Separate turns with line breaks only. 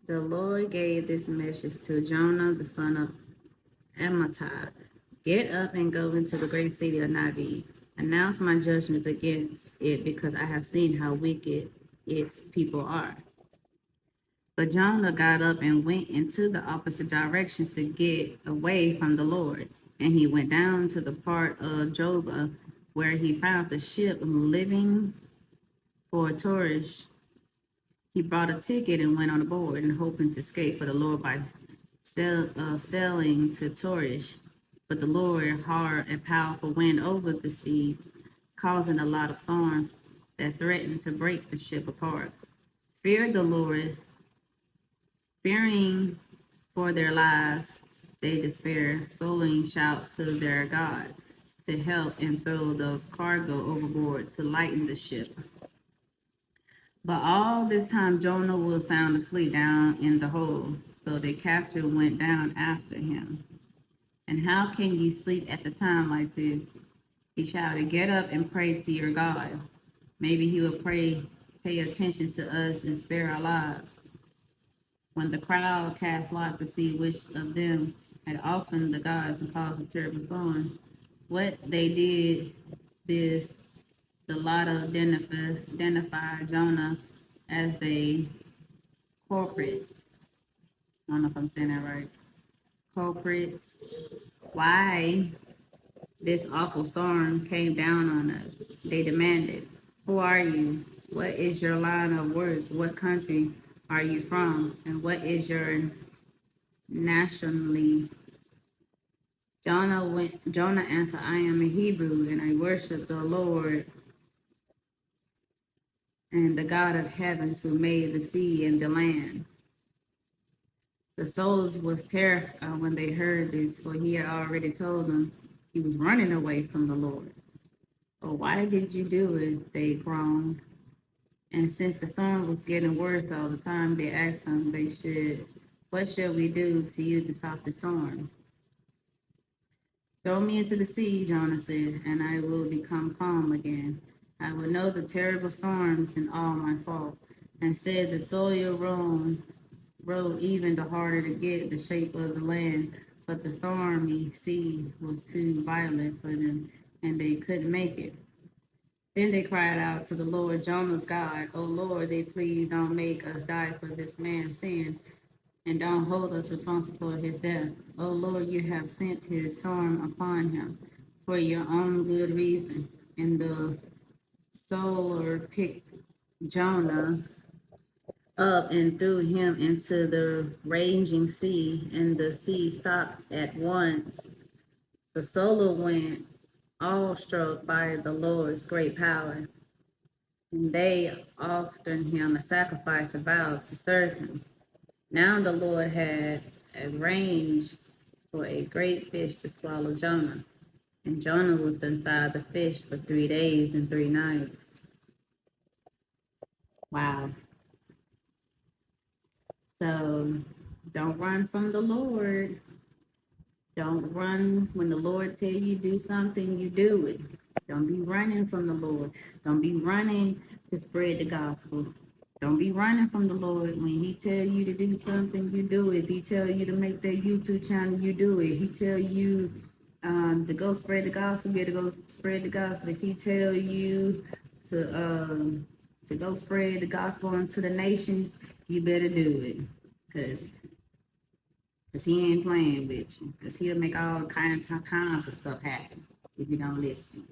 The Lord gave this message to Jonah, the son of Amittai. Get up and go into the great city of Nineveh. Announce my judgment against it, because I have seen how wicked its people are. But Jonah got up and went into the opposite direction to get away from the Lord. And he went down to the part of Joppa where he found the ship leaving for Tarshish. He bought a ticket and went on board, and hoping to escape for the Lord by sailing to Tarshish. But the Lord hard a powerful wind over the sea, causing a lot of storm that threatened to break the ship apart. Feared the Lord, fearing for their lives, they despair, solely shout to their gods to help and throw the cargo overboard to lighten the ship. But all this time Jonah was sound asleep down in the hold, so the captain went down after him. And how can ye sleep at the time like this? He shouted, get up and pray to your God. Maybe he will pay attention to us and spare our lives. When the crowd cast lots to see which of them had offended the gods and caused a terrible storm, what they did, this the lot identify Jonah as the culprits. I don't know if I'm saying that right. Culprits. Why this awful storm came down on us? They demanded, who are you? What is your line of work? What country are you from? And what is your nationality? Jonah answered, I am a Hebrew, and I worship the Lord and the God of heavens, who made the sea and the land. The souls was terrified when they heard this, for he had already told them he was running away from the Lord. Oh, why did you do it? They groaned. And since the storm was getting worse all the time, they asked him, what should we do to you to stop the storm? Throw me into the sea, Jonah said, and I will become calm again. I will know the terrible storms and all my fault. And said the soil rode even the harder to get the shape of the land, but the stormy sea was too violent for them, and they couldn't make it. Then they cried out to the Lord, Jonah's God, O Lord, they please don't make us die for this man's sin, and don't hold us responsible for his death. O Lord, you have sent his storm upon him for your own good reason. And the solar picked Jonah up and threw him into the raging sea, and the sea stopped at once. The solar went awestruck by the Lord's great power, and they offered him a sacrifice and vowed to serve him. Now the Lord had arranged for a great fish to swallow Jonah, and Jonah was inside the fish for 3 days and 3 nights. Wow. So don't run from the Lord. Don't run when the Lord tell you do something, you do it. Don't be running from the Lord. Don't be running to spread the gospel. Don't be running from the Lord. When he tell you to do something, you do it. If he tell you to make that YouTube channel, you do it. He tell you to go spread the gospel, you to go spread the gospel. If he tell you to go spread the gospel into the nations, you better do it. Cause he ain't playing with you. Cause he'll make all kinds of stuff happen if you don't listen.